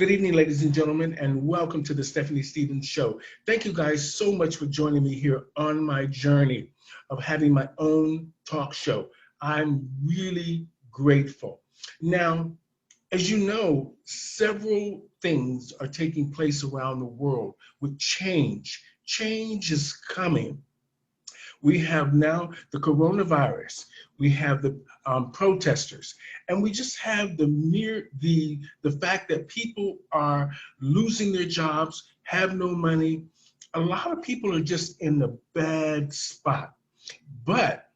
Good evening, ladies and gentlemen, and welcome to the Stephanie Stevens Show. Thank you guys so much for joining me here on my journey of having my own talk show. I'm really grateful. Now, as you know, several things are taking place around the world with change. Change is coming. We have now the coronavirus. We have the protesters, and we just have the fact that people are losing their jobs, have no money. A lot of people are just in a bad spot. But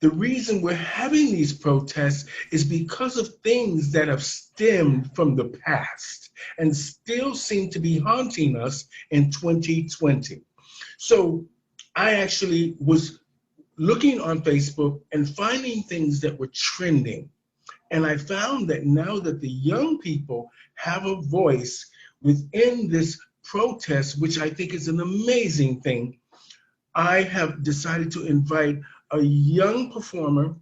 the reason we're having these protests is because of things that have stemmed from the past and still seem to be haunting us in 2020. So I actually was looking on Facebook and finding things that were trending. And I found that now that the young people have a voice within this protest, which I think is an amazing thing, I have decided to invite a young performer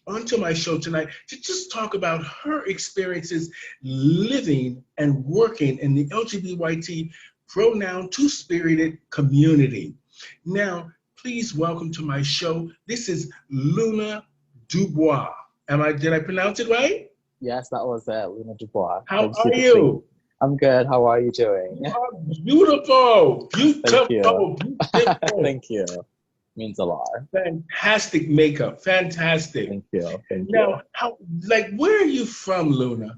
onto my show tonight to just talk about her experiences living and working in the LGBT pronoun two-spirited community. Now, please welcome to my show. This is Luna Dubois. Did I pronounce it right? Yes, that was Luna Dubois. How are you? I'm good. How are you doing? You are beautiful. Thank you. Beautiful. Thank you. Means a lot. Fantastic makeup. Fantastic. Thank you. Now, where are you from, Luna?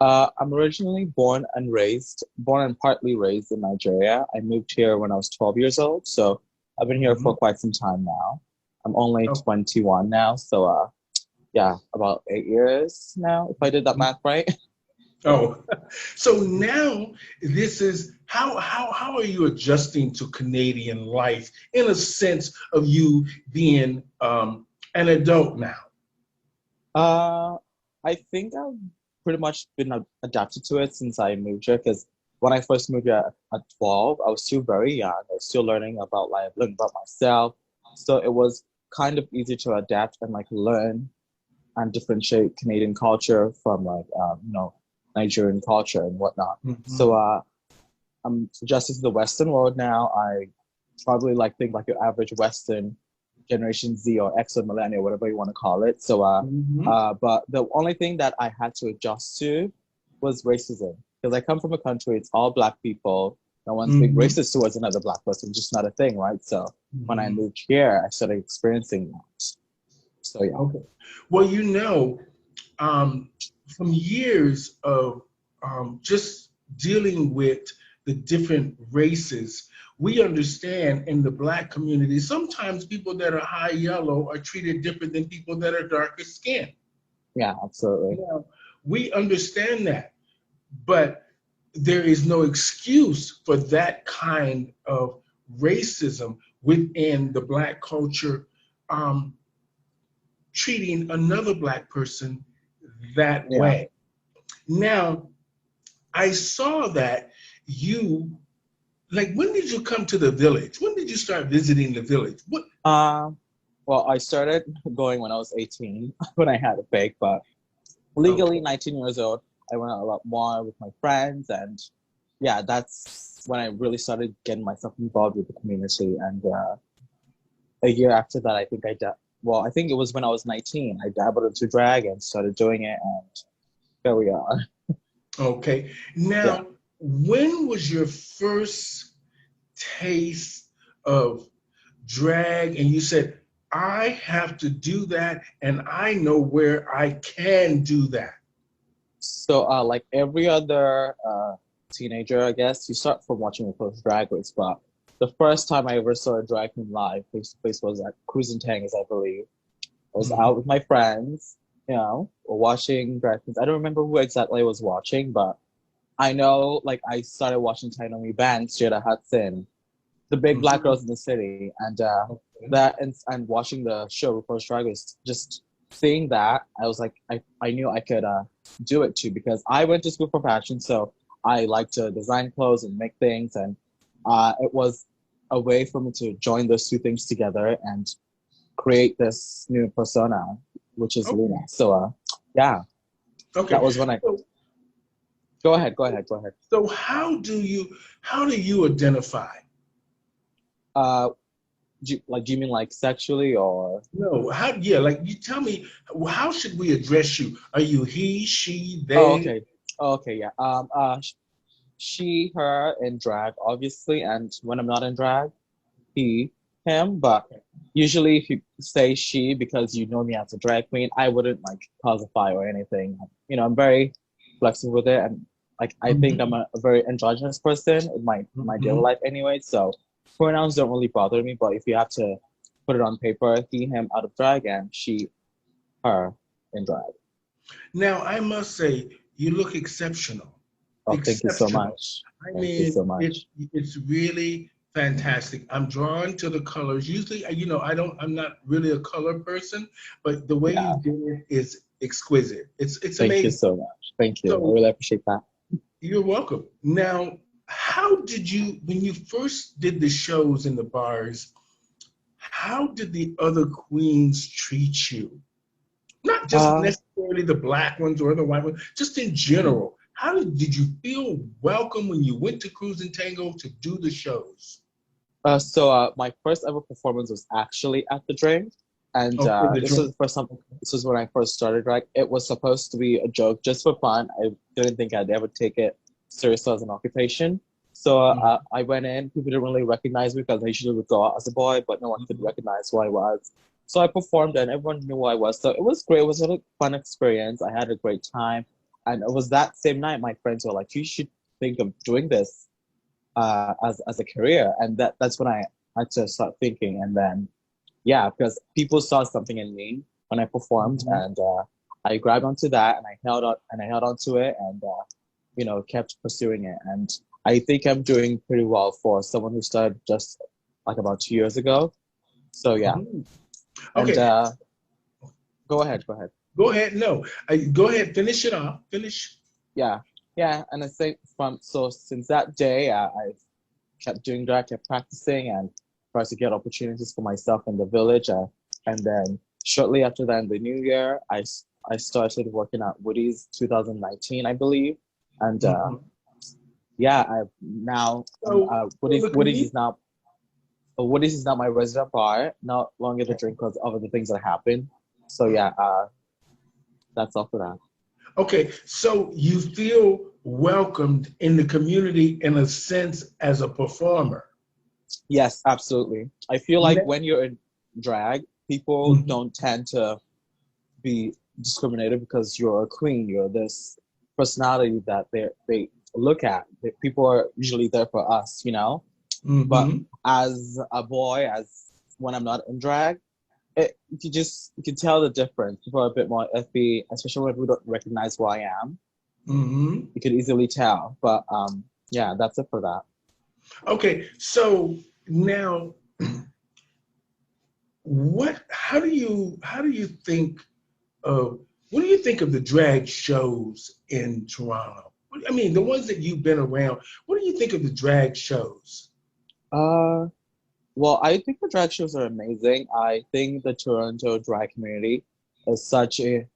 I'm originally born and partly raised in Nigeria. I moved here when I was 12 years old, so I've been here for quite some time now. I'm only 21 now, so about 8 years now, if I did that math right. Oh, so now this is how are you adjusting to Canadian life in a sense of you being an adult now? I think I've pretty much been adapted to it since I moved here, because when I first moved here at 12, I was still very young. I was still learning about myself. So it was kind of easy to adapt and learn and differentiate Canadian culture from Nigerian culture and whatnot. Mm-hmm. So I'm adjusted to the Western world now. I probably think like your average Western Generation Z or X or Millennial, whatever you want to call it. So, but the only thing that I had to adjust to was racism, because I come from a country, it's all Black people. No one's being racist towards another Black person, just not a thing, right? So when I moved here, I started experiencing that. So yeah. Okay. Well, from years of just dealing with the different races, we understand in the Black community, sometimes people that are high yellow are treated different than people that are darker skinned. Yeah, absolutely. We understand that, but there is no excuse for that kind of racism within the Black culture, treating another Black person that way. Now, I saw that when did you come to the village? When did you start visiting the village? Well, I started going when I was 18, when I had a fake, but legally 19 years old, I went out a lot more with my friends, and that's when I really started getting myself involved with the community. And a year after that, I think I think it was when I was 19, I dabbled into drag and started doing it, and there we are. Okay. Now, when was your first taste of drag and you said, I have to do that and I know where I can do that? So like every other teenager, I guess, you start from watching the first Drag Race, but the first time I ever saw a drag queen live face-to-face was at Cruising Tangs, I believe. I was out with my friends, watching drag queens. I don't remember who exactly I was watching, but I know I started watching Tainomi Banks, Jada Hudson, the big Black girls in the city, and and watching the show RuPaul's Drag Race, just seeing that, I was like, I knew I could do it too, because I went to school for fashion, so I like to design clothes and make things, and it was a way for me to join those two things together and create this new persona, which is Luna. So, Okay. that was when I... Go ahead, go ahead, go ahead. So how do you identify? Uh, do you mean like sexually or? No, how, yeah, like you tell me, how should we address you? Are you he, she, Oh, they? okay. Oh, okay, yeah. She, her in drag, obviously, and when I'm not in drag, he, him. But usually, if you say she because you know me as a drag queen, I wouldn't like classify or anything. I'm very flexible with it, and like I think I'm Hmm. a very androgynous person in my daily Hmm. life anyway. So pronouns don't really bother me. But if you have to put it on paper, he, him out of drag, and she, her in drag. Now, I must say, you look exceptional. Oh, thank you so Exceptional. much. I Thank you so mean, much. it's really fantastic. I'm drawn to the colors. Usually, I'm not really a color person, but the way you Yeah, did it is exquisite. It's thank you amazing. so much. Thank you. I So really appreciate that. you're welcome. Now, how did you, when you first did the shows in the bars, how did the other queens treat you? Not just Uh, necessarily the black ones or the white ones, just in general. How did you feel welcome when you went to Cruise and Tango to do the shows? my first ever performance was actually at the Drink, and Okay, the this was drink. the first time. This was when I first started. Right, it was supposed to be a joke, just for fun. I didn't think I'd ever take it seriously as an occupation. So Mhm, I went in. People didn't really recognize me because I usually would go out as a boy, but no one could mhm, recognize who I was. So I performed, and everyone knew who I was. So it was great. It was a really fun experience. I had a great time, and it was that same night my friends were like, "You should think of doing this as a career," and that's when I had to start thinking. And then yeah, because people saw something in me when I performed, mhm. and I grabbed onto that and I held onto it, and kept pursuing it. And I think I'm doing pretty well for someone who started just like about 2 years ago. So yeah, Mhm. and Okay, go ahead, go ahead. go ahead. No, go ahead. Finish it off. Finish. Yeah, yeah, and I think from so since that day, I've kept doing that, kept practicing, and tried to get opportunities for myself in the village. And then shortly after that, in the new year, I started working at Woody's 2019, I believe. And Mhm. yeah, I've now So the community. Woody's is now my resident bar, not longer the drink because of the things that happen. So yeah, that's all for that. Okay, so you feel welcomed in the community in a sense as a performer. Yes, absolutely. I feel like when you're in drag, people Mhm. don't tend to be discriminated because you're a queen. You're this personality that they look at. People are usually there for us. But Hmm. as a boy, as when I'm not in drag, you can tell the difference. People are a bit more iffy, especially when people don't recognize who I am. Hmm. You could easily tell. But yeah, that's it for that. Okay, so now, how do you think of what do you think of the drag shows in Toronto? I mean, the ones that you've been around. What do you think of the drag shows? Uh, well, I think the drag shows are amazing. I think the Toronto drag community is such a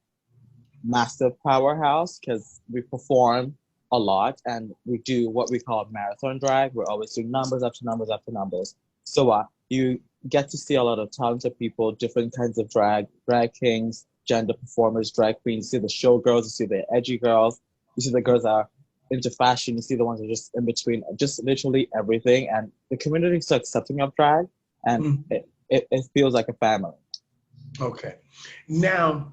massive powerhouse because we perform a lot and we do what we call marathon drag. We're always doing numbers after numbers after numbers. So you get to see a lot of talented people, different kinds of drag kings, gender performers, drag queens. You see the showgirls, you see the edgy girls, you see the girls that are into fashion, you see the ones that are just in between, just literally everything. And the community is so accepting of drag and Mhm. it feels like a family. Okay, now,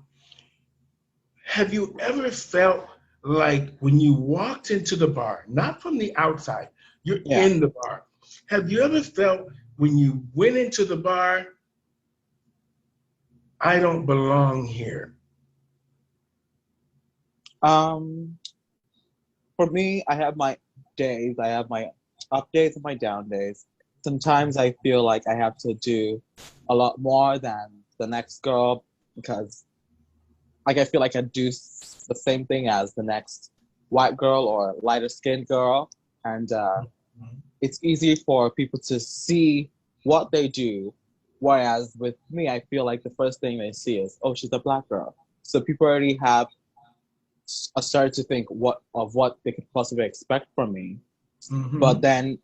have you ever felt like when you walked into the bar, not from the outside, you're Yeah. in the bar? Have you ever felt when you went into the bar, I don't belong here? Um, For me, I have my days. I have my up days and my down days. Sometimes I feel like I have to do a lot more than the next girl because like I feel like I do the same thing as the next white girl or lighter skinned girl, and it's easy for people to see what they do. Whereas with me, I feel like the first thing they see is, oh, she's a black girl. So people already have I started to think what they could possibly expect from me. But Mm-hmm. then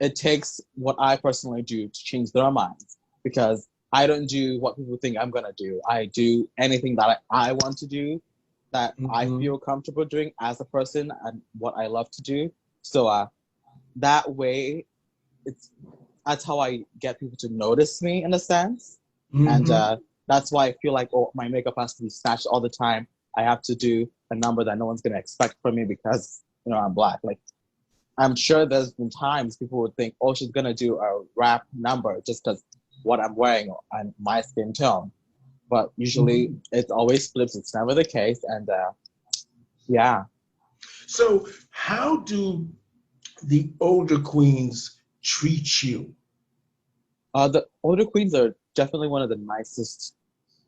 it takes what I personally do to change their minds, because I don't do what people think I'm gonna do. I do anything that I want to do, that I Mm-hmm. feel comfortable doing as a person and what I love to do. So that way, it's that's how I get people to notice me in a sense. And Mm-hmm. that's why I feel like, oh, my makeup has to be snatched all the time. I have to do a number that no one's gonna expect from me because I'm black. Like, I'm sure there's been times people would think, oh, she's gonna do a rap number just because what I'm wearing and my skin tone. But usually Mm-hmm. it always flips. It's never the case. And yeah, So, how do the older queens treat you? the older queens are definitely one of the nicest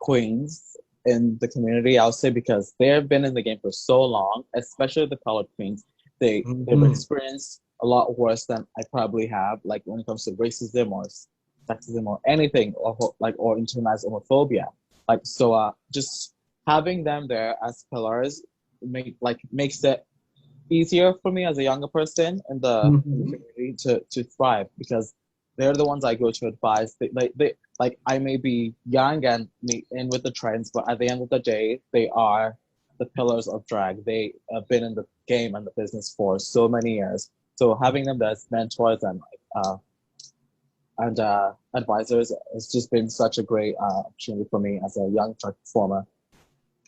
queens in the community, I'll say, because they've been in the game for so long, especially the colored queens. They've Mm-hmm. experienced a lot worse than I probably have, like when it comes to racism or sexism or anything, or internalized homophobia. Like, so just having them there as pillars makes it easier for me as a younger person in the Mm-hmm. community to thrive, because they're the ones I go to advise. They like, I may be young and in with the trends, but at the end of the day, they are the pillars of drag. They have been in the game and the business for so many years. So having them as mentors and advisors has just been such a great opportunity for me as a young drag performer.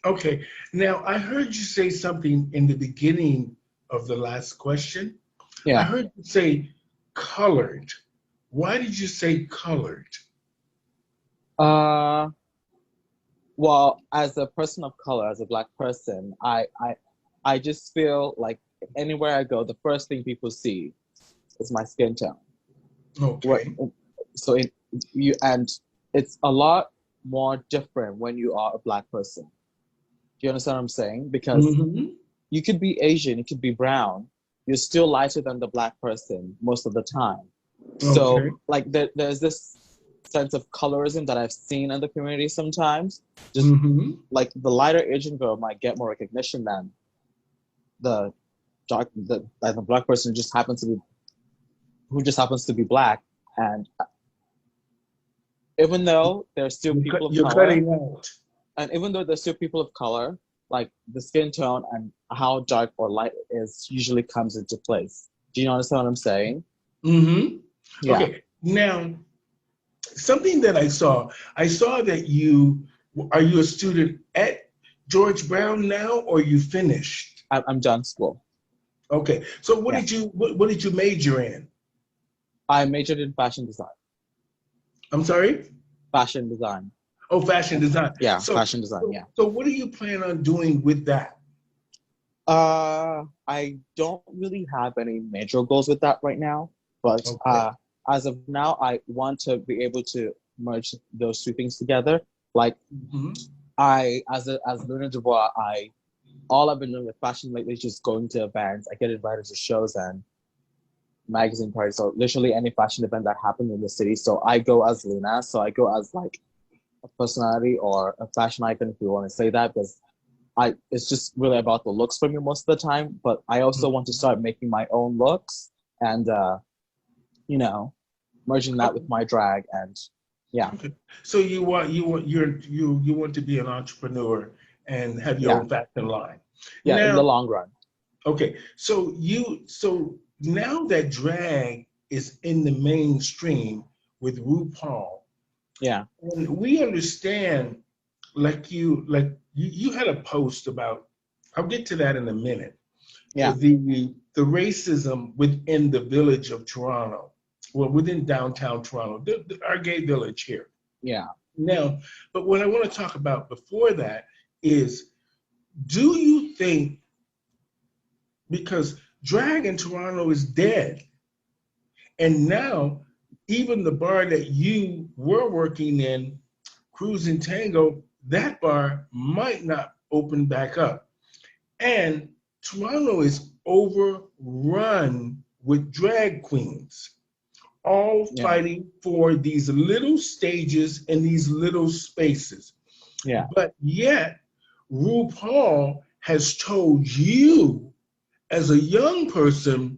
Okay. Now, I heard you say something in the beginning of the last question. I Yeah. heard you say colored. Why did you say colored? Uh, Well, as a person of color, as a black person, I just feel like anywhere I go, the first thing people see is my skin tone. What Okay. so it you and it's a lot more different when you are a black person. Do you understand what I'm saying? Because Mm-hmm. you could be Asian, you could be brown, you're still lighter than the black person most of the time. So Okay. like there's this sense of colorism that I've seen in the community sometimes. Just Mm-hmm. like the lighter Asian girl might get more recognition than the the black person who just happens to be black. And even though there's still people of You're color, cutting out. and even though there's still people of color, like the skin tone and how dark or light it is usually comes into place. Do you understand what I'm saying? Mm-hmm. Yeah. Okay. Now, something that I saw that are you a student at George Brown now, or you finished? I'm done school. Okay. So Yeah. what did you major in? I majored in fashion design. I'm sorry? Fashion design. Oh, fashion design. Yeah, So, fashion design. so, Yeah. so what do you plan on doing with that? I don't really have any major goals with that right now, but Okay. as of now, I want to be able to merge those two things together. Like, Hmm. as Luna Dubois, all I've been doing with fashion lately is just going to events. I get invited to shows and magazine parties. So literally any fashion event that happens in the city. So I go as Luna. So I go as like a personality or a fashion icon, if you want to say that, because it's just really about the looks for me most of the time. But I also want to start making my own looks and you know, merging that with my drag, and yeah, Okay. So you want to be an entrepreneur and have your yeah, own fashion line. yeah, in the Now, long run. okay. So now that drag is in the mainstream with RuPaul, Yeah, and we understand, you had a post about. I'll get to that in a minute. yeah, The racism within the village of Toronto, well, within downtown Toronto, our gay village here. yeah. Now, but what I want to talk about before that is, do you think, because drag in Toronto is dead, and now even the bar that you were working in, Cruising Tango, that bar might not open back up. And Toronto is overrun with drag queens, all Yeah, fighting for these little stages and these little spaces. yeah, But yet, RuPaul has told you as a young person,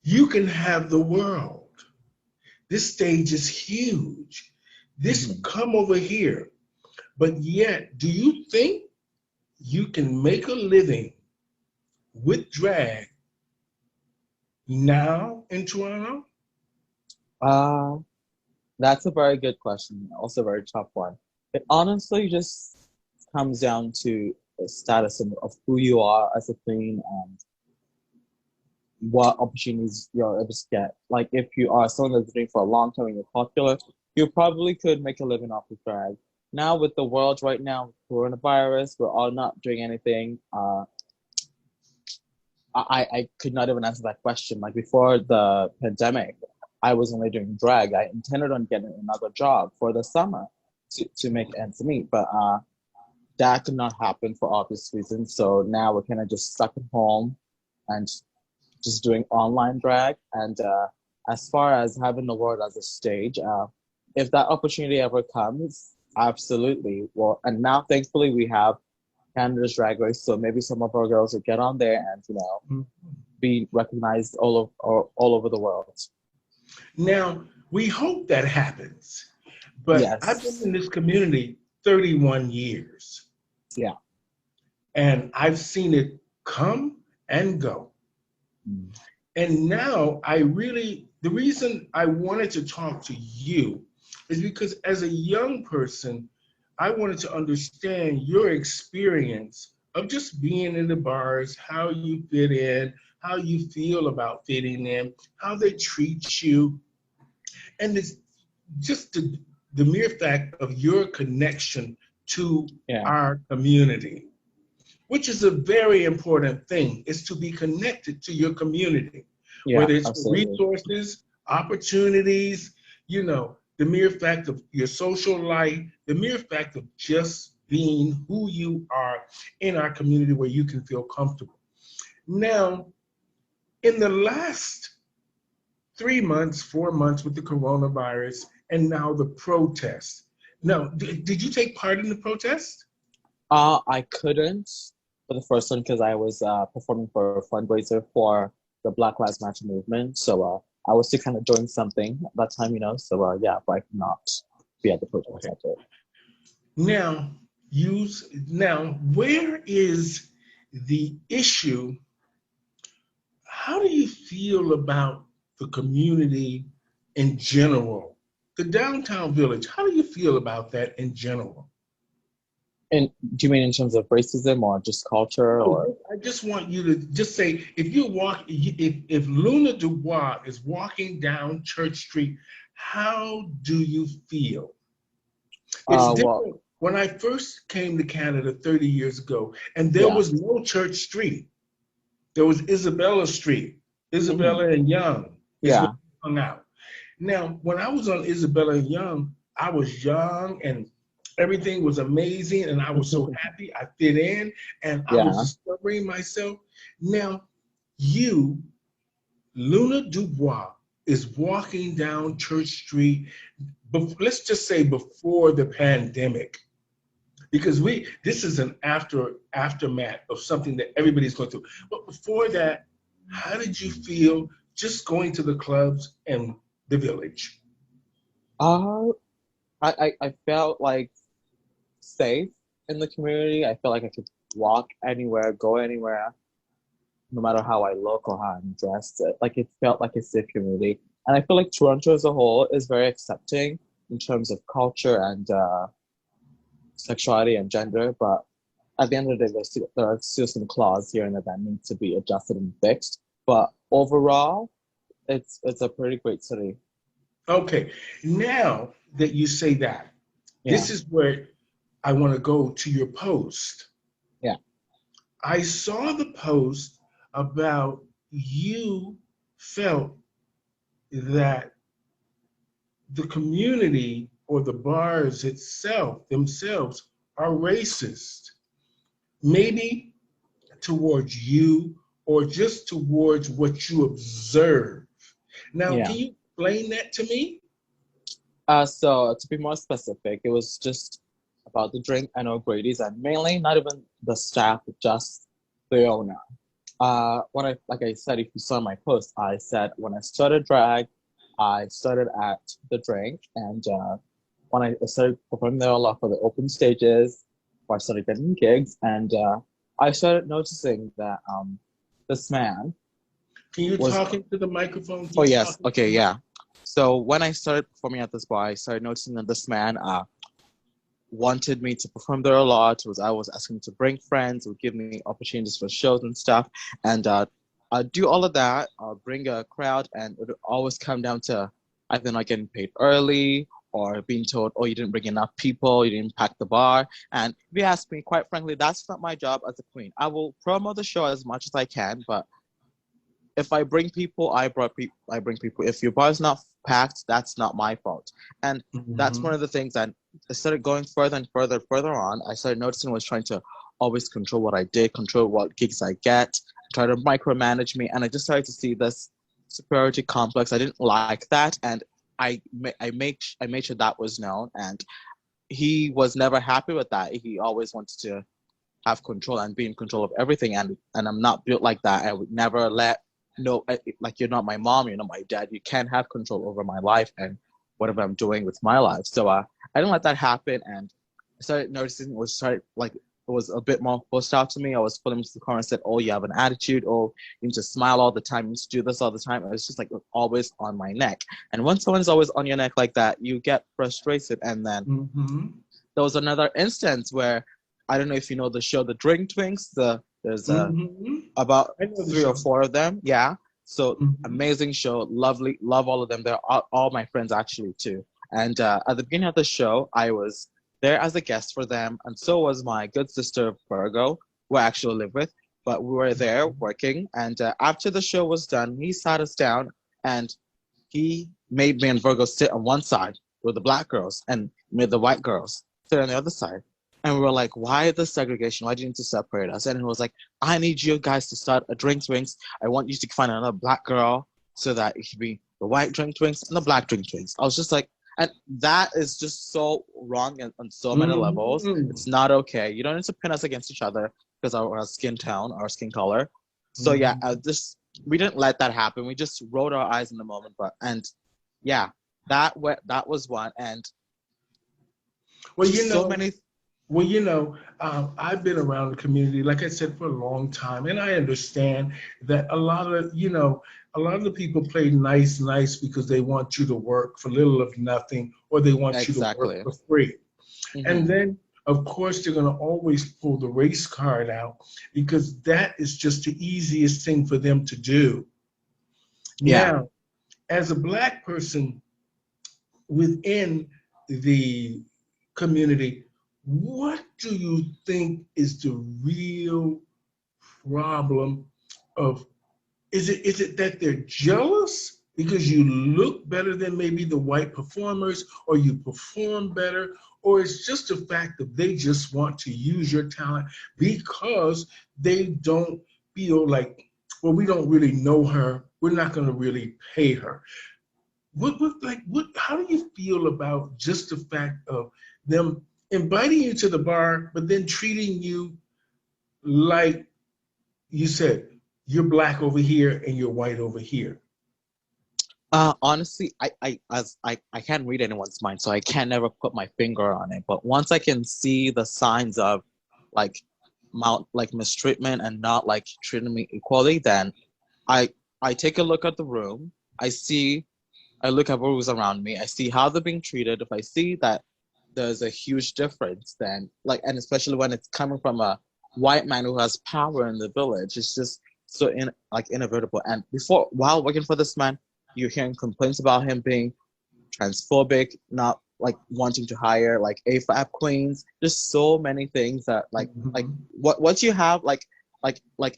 you can have the world. This stage is huge. This come over here. But yet, do you think you can make a living with drag now in Toronto? Uh, that's a very good question. Also a very tough one. It honestly just comes down to the status of who you are as a queen and what opportunities you're able to get. Like if you are someone that's doing for a long time and you're popular, you probably could make a living off of drag. Now with the world right now, coronavirus, we're all not doing anything. I could not even answer that question. Like before the pandemic, I was only doing drag. I intended on getting another job for the summer to make ends meet, but that could not happen for obvious reasons. So now we're kind of just stuck at home and just doing online drag. And as far as having the world as a stage, if that opportunity ever comes, absolutely. Well, and now thankfully we have Canada's Drag Race, so maybe some of our girls will get on there and be recognized all over the world. Now, we hope that happens, but Yes. I've been in this community 31 years. Yeah. And I've seen it come and go. And now the reason I wanted to talk to you is because as a young person, I wanted to understand your experience of just being in the bars, how you fit in, how you feel about fitting in, how they treat you. And it's just the mere fact of your connection to our community, which is a very important thing, is to be connected to your community, whether it's resources, opportunities, the mere fact of your social life, the mere fact of just being who you are in our community where you can feel comfortable. Now, in the last 3 months, 4 months with the coronavirus, and now the protests. Now, did you take part in the protest? I couldn't for the first one because I was performing for a fundraiser for the Black Lives Matter movement. So I was still kind of doing something at that time, So yeah, but I could not be at the protest. Okay. Now, where is the issue? How do you feel about the community in general? The downtown village, how do you feel about that in general? And do you mean in terms of racism or just culture? Or I just want you to just say, if Luna Dubois is walking down Church Street, how do you feel? It's different. When I first came to Canada 30 years ago, and there was no Church Street. There was Isabella Street, Isabella and Young is where we hung out. Now, when I was on Isabella and Young, I was young and everything was amazing and I was so happy. I fit in and I was discovering myself. Now, you, Luna Dubois, is walking down Church Street, let's just say before the pandemic, because this is an aftermath of something that everybody's going through. But before that, how did you feel just going to the clubs and the village? I felt like safe in the community. I felt like I could walk anywhere, go anywhere, no matter how I look or how I'm dressed. Like it felt like a safe community. And I feel like Toronto as a whole is very accepting in terms of culture and sexuality and gender. But at the end of the day, there are still some clause here and there that need to be adjusted and fixed. But overall, it's a pretty great city. Okay, now that you say that, this is where I want to go to your post. Yeah. I saw the post about you felt that the community or the bars themselves are racist, maybe towards you or just towards what you observe. Now, can you explain that to me? So to be more specific, it was just a about the drink. I know Grady's, and mainly not even the staff, but just the owner. When I, like I said, if you saw my post, I said when I started drag, I started at the drink, and when I started performing there a lot for the open stages, or I started getting gigs, and I started noticing that this man Can you was. talk into the microphone? Oh Keep yes, talking. okay, yeah. So when I started performing at this bar, I started noticing that this man wanted me to perform there a lot. Was I was asking to bring friends, would give me opportunities for shows and stuff, and I'd do all of that. Bring a crowd, and it would always come down to either not getting paid early or being told, "Oh, you didn't bring enough people, you didn't pack the bar." And if you ask me, quite frankly, that's not my job as a queen. I will promote the show as much as I can, but if I bring people, I bring people. If your bar is not packed, that's not my fault. And that's one Hmm. of the things that I started going further and further on. I started noticing was trying to always control what I did, control what gigs I get, try to micromanage me, and I just started to see this superiority complex. I didn't like that, and I made sure that was known. And he was never happy with that. He always wanted to have control and be in control of everything, and I'm not built like that. I would never let no like you're not my mom, you're not my dad, you can't have control over my life and whatever I'm doing with my life. So I didn't let that happen, and I started noticing was started like it was a bit more pushed out to me. I was pulling into the car and said, "Oh, you have an attitude. Oh, you need to smile all the time. You need to do this all the time." It was just like always on my neck. And when someone's always on your neck like that, you get frustrated. And then Hmm. there was another instance where I don't know if you know the show, The Drink Twinks. There's Hmm. about I know the three or show. four of them. Yeah. So Hmm. amazing show, lovely, love all of them. They're all my friends actually too. And at the beginning of the show, I was there as a guest for them, and so was my good sister Virgo, who I actually live with. But we were there working, and after the show was done, he sat us down and he made me and Virgo sit on one side with the black girls and made the white girls sit on the other side. And we were like, why the segregation? Why do you need to separate us? And he was like, I need you guys to start a drink twinks. I want you to find another black girl so that it could be the white drink twinks and the black drink twinks. I was just like, and that is just so wrong on so many levels. Hmm. It's not okay. You don't need to pin us against each other because our skin tone, our skin color. So yeah, Hmm. just we didn't let that happen. We just rolled our eyes in the moment. But and yeah, that was one. And Well, you just so know, many. I've been around the community, like I said, for a long time, and I understand that a lot of the people play nice, nice because they want you to work for little of nothing, or they want you to work Exactly. for free. And Hmm. then, of course, they're going to always pull the race card out because that is just the easiest thing for them to do. Yeah. Now, as a Black person within the community, what do you think is the real problem of is it that they're jealous because you look better than maybe the white performers or you perform better, or it's just the fact that they just want to use your talent because they don't feel like, well, we don't really know her, we're not going to really pay her. What how do you feel about just the fact of them inviting you to the bar but then treating you like you said, you're black over here and you're white over here? Honestly, I can't read anyone's mind, so I can never put my finger on it. But once I can see the signs of like like mistreatment and not like treating me equally, then I I take a look at the room. I look at who's around me. I see how they're being treated. If I see that there's a huge difference, then like, and especially when it's coming from a white man who has power in the village, it's just so inevitable. And before, while working for this man, you're hearing complaints about him being transphobic, not like wanting to hire like AFAB queens. Just so many things that like Mhm. what once you have like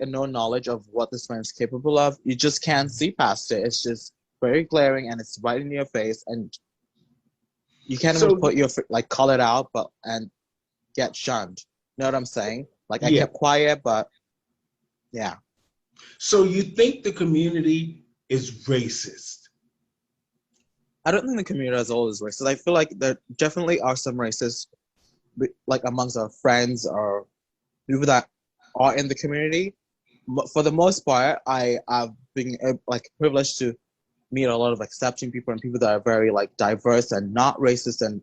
a known knowledge of what this man is capable of, you just can't see past it. It's just very glaring and it's right in your face, and you can't even So put your like call it out, but and get shunned. You know what I'm saying? Like I yeah, kept quiet, but yeah. so you think the community is racist? I don't think the community as a whole is racist. I feel like there definitely are some racists like amongst our friends or people that are in the community, for the most part, I have been like privileged to meet a lot of accepting people and people that are very like diverse and not racist and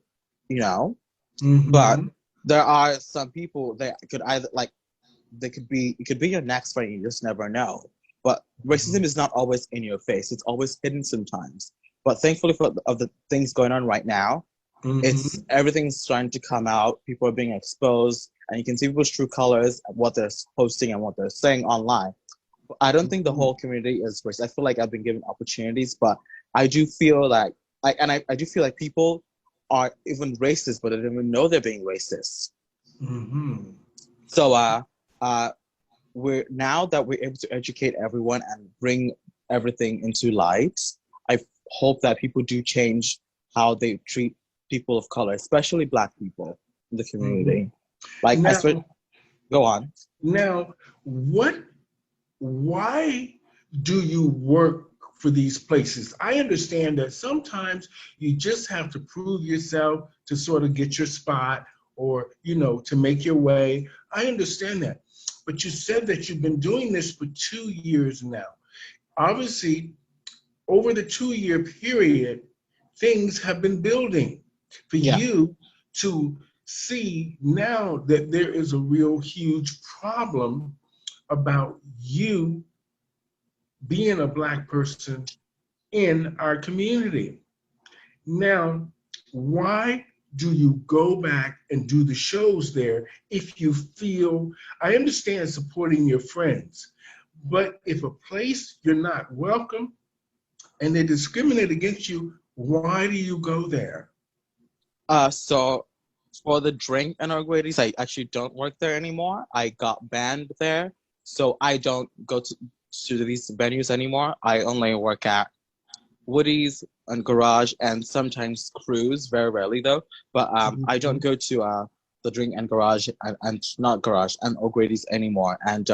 you know. But Mm-hmm. there are some people that could either like they could be it could be your next friend, you just never know. But Mm-hmm. racism is not always in your face, it's always hidden sometimes. But thankfully for of the things going on right now, it's Mm-hmm. everything's starting to come out, people are being exposed, and you can see people's true colors, what they're posting and what they're saying online. I don't think the Mm-hmm. whole community is racist. I feel like I've been given opportunities, but I do feel like I do feel like people are even racist, but they don't even know they're being racist. Mm-hmm. So uh we're now that we're able to educate everyone and bring everything into light, I hope that people do change how they treat people of color, especially Black people in the Mm-hmm. community. Like I Now, swear, go on. now, what? Why do you work for these places? I understand that sometimes you just have to prove yourself to sort of get your spot or, to make your way. I understand that. But you said that you've been doing this for 2 years now. Obviously, over the 2 year period, things have been building for Yeah. you to see now that there is a real huge problem about you being a Black person in our community. Now, why do you go back and do the shows there if you feel, I understand supporting your friends, but if a place you're not welcome and they discriminate against you, why do you go there? So for the drink and Arguedes, I actually don't work there anymore. I got banned there, so I don't go to these venues anymore. I only work at Woody's and Garage and sometimes Cruise, very rarely though. But I don't Mhm. go to the Drink and Garage and not Garage and O'Grady's anymore. And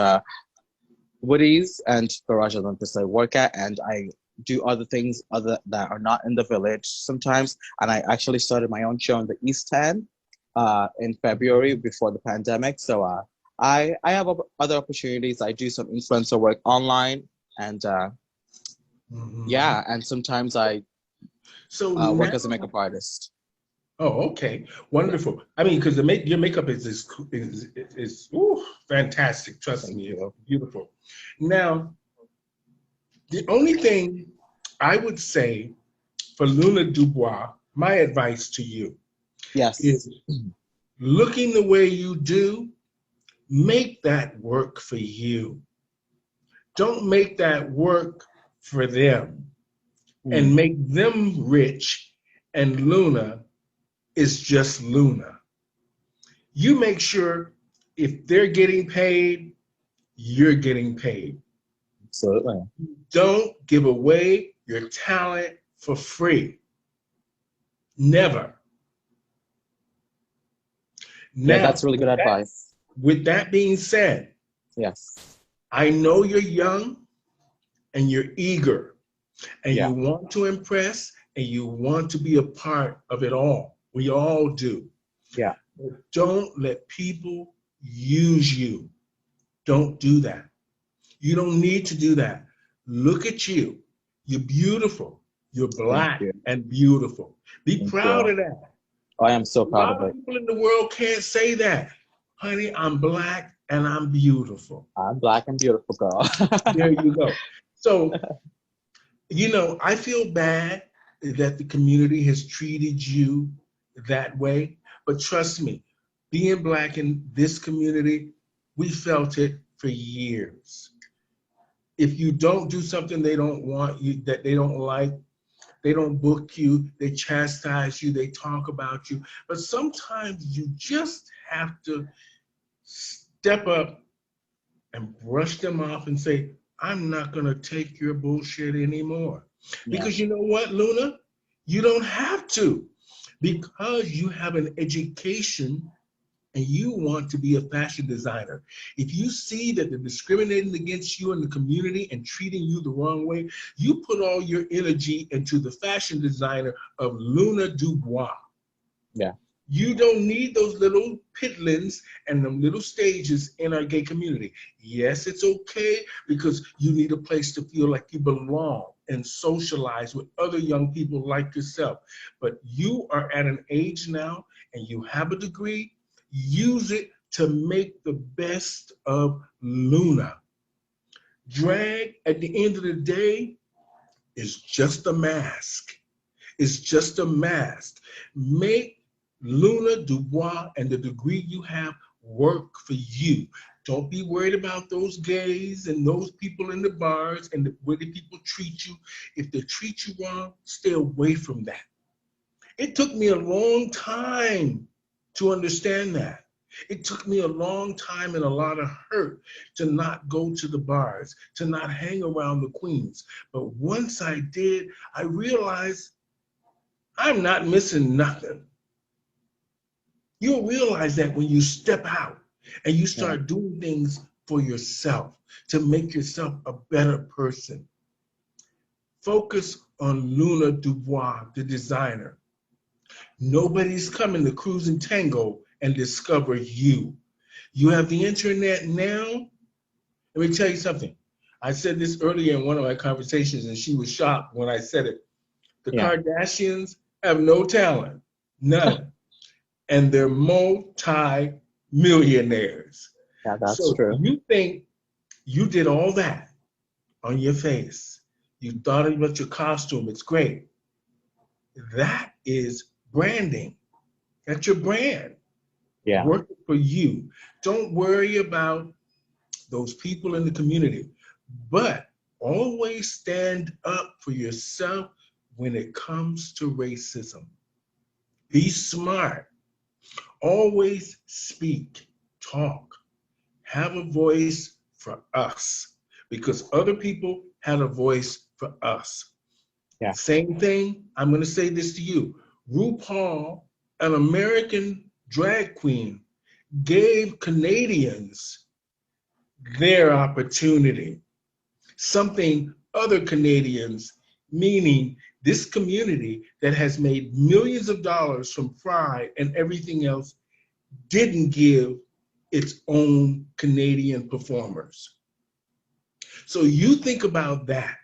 Woody's and Garage are the places I work at, and I do other things other that are not in the village sometimes. And I actually started my own show in the East End in February before the pandemic. So I have other opportunities. I do some influencer work online, and Mhm. yeah, and sometimes I So work as a now, makeup artist. oh, okay, Yeah, wonderful. I mean, because your makeup is ooh, fantastic. Trust thank me, it's you. beautiful. Now, the only thing I would say for Luna Dubois, my advice to you is Yes. looking the way you do, make that work for you. Don't make that work for them and Mm, make them rich and Luna is just Luna. You make sure if they're getting paid, you're getting paid. absolutely. Don't give away your talent for free. Never. Yeah, that's Now, really good advice. with that being said, Yes. I know you're young and you're eager and Yeah. you want to impress and you want to be a part of it all. We all do. Yeah. But don't let people use you. Don't do that. You don't need to do that. Look at you. You're beautiful. You're Thank Black you. and beautiful. Be Thank proud you. of that. I am so A proud lot of of it. people in the world can't say that. Honey, I'm Black and I'm beautiful. I'm Black and beautiful, girl. There you go. So, I feel bad that the community has treated you that way, but trust me, being Black in this community, we felt it for years. If you don't do something they don't want you, that they don't like, they don't book you, they chastise you, they talk about you. But sometimes you just have to step up and brush them off and say, I'm not going to take your bullshit anymore. Yeah. Because you know what, Luna? You don't have to. Because you have an education and you want to be a fashion designer. If you see that they're discriminating against you in the community and treating you the wrong way, you put all your energy into the fashion designer of Luna Dubois. Yeah. You don't need those little pitlins and them little stages in our gay community. Yes, it's okay because you need a place to feel like you belong and socialize with other young people like yourself. But you are at an age now and you have a degree, use it to make the best of Luna. Drag at the end of the day is just a mask. It's just a mask. Make Luna Dubois and the degree you have work for you. Don't be worried about those gays and those people in the bars and the way the people treat you. If they treat you wrong, stay away from that. It took me a long time to understand that. It took me a long time and a lot of hurt to not go to the bars, to not hang around the queens. But once I did, I realized I'm not missing nothing. You'll realize that when you step out and you Yeah. start doing things for yourself to make yourself a better person. Focus on Luna Dubois, the designer. Nobody's coming to Cruise and Tango and discover you. You have the internet now. Let me tell you something. I said this earlier in one of my conversations, and she was shocked when I said it. The Yeah. Kardashians have no talent, none, and they're multi-millionaires. Yeah, that's So true. you think you did all that on your face. You thought about your costume, it's great. That is branding. That's your brand. Yeah. Working for you. Don't worry about those people in the community, but always stand up for yourself when it comes to racism. Be smart. Always speak, talk, have a voice for us because other people had a voice for us. Yeah. Same thing, I'm going to say this to you. RuPaul, an American drag queen, gave Canadians their opportunity, something other Canadians, meaning this community that has made millions of dollars from Pride and everything else, didn't give its own Canadian performers. So you think about that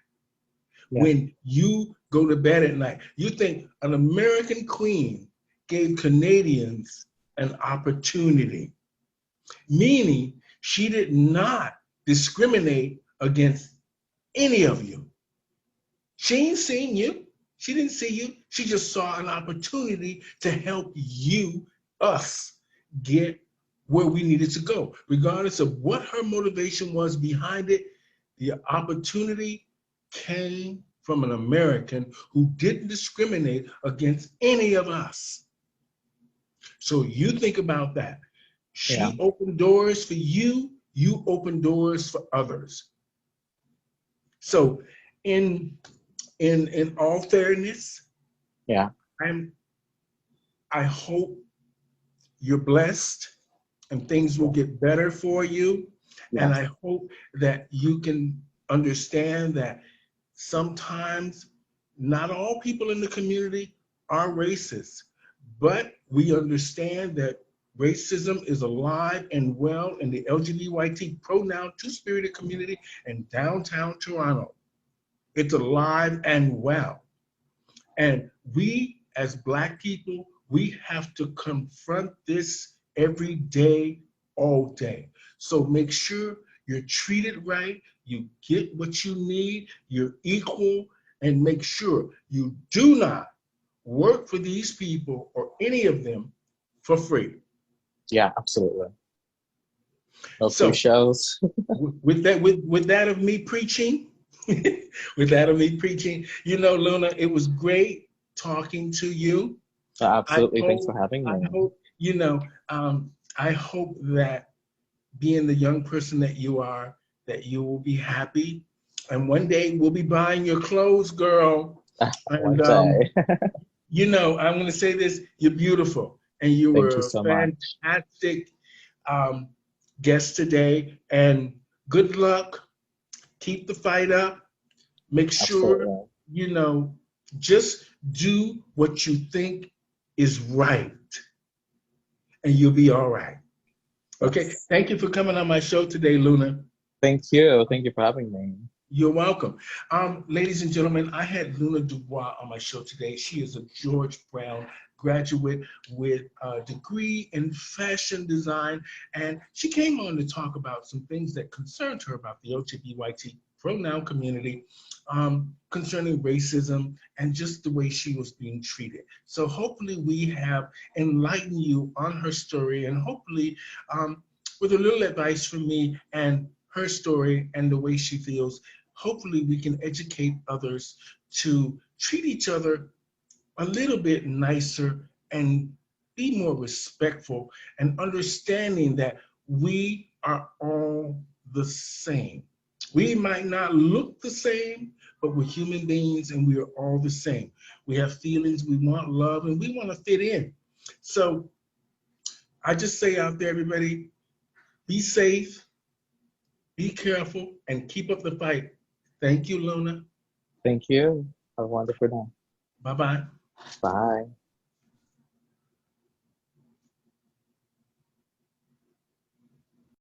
Yeah. when you go to bed at night. You think an American queen gave Canadians an opportunity, meaning she did not discriminate against any of you. She ain't seen you. She didn't see you. She just saw an opportunity to help you, us, get where we needed to go. Regardless of what her motivation was behind it, the opportunity came from an American who didn't discriminate against any of us. So you think about that. Yeah. She opened doors for you, you opened doors for others. So in in all fairness, Yeah. I'm I hope you're blessed and things will Yeah. get better for you. And Yes. I hope that you can understand that sometimes not all people in the community are racist, but we understand that racism is alive and well in the LGBTQ pronoun two-spirited community in downtown Toronto. It's alive and well. And we, as Black people, we have to confront this every day, all day. So make sure you're treated right, you get what you need, you're equal, and make sure you do not work for these people or any of them for free. Yeah, absolutely. No free So shows. with that of me preaching, with that of me preaching, Luna, it was great talking to you. I Absolutely. Thanks for hope, having I me. hope, I hope that being the young person that you are, that you will be happy. And one day we'll be buying your clothes, girl. One And, day. I'm going to say this, you're beautiful. And you Thank you were so a much. fantastic um, guest today. And good luck. Keep the fight up. Make sure, Absolutely. you know, just do what you think is right. and you'll be all right. Okay. Yes. Thank you for coming on my show today, Luna. Thank you. Thank you for having me. You're welcome. Ladies and gentlemen, I had Luna Dubois on my show today. She is a George Brown graduate with a degree in fashion design, and she came on to talk about some things that concerned her about the LGBTQIA pronoun community, concerning racism and just the way she was being treated. So hopefully we have enlightened you on her story, and hopefully with a little advice from me and her story and the way she feels, hopefully we can educate others to treat each other a little bit nicer and be more respectful and understanding that we are all the same. We might not look the same, but we're human beings and we are all the same. We have feelings, we want love, and we want to fit in. So I just say out there, everybody, be safe, be careful, and keep up the fight. Thank you, Luna. Thank you. Have a wonderful day. Bye-bye. Bye.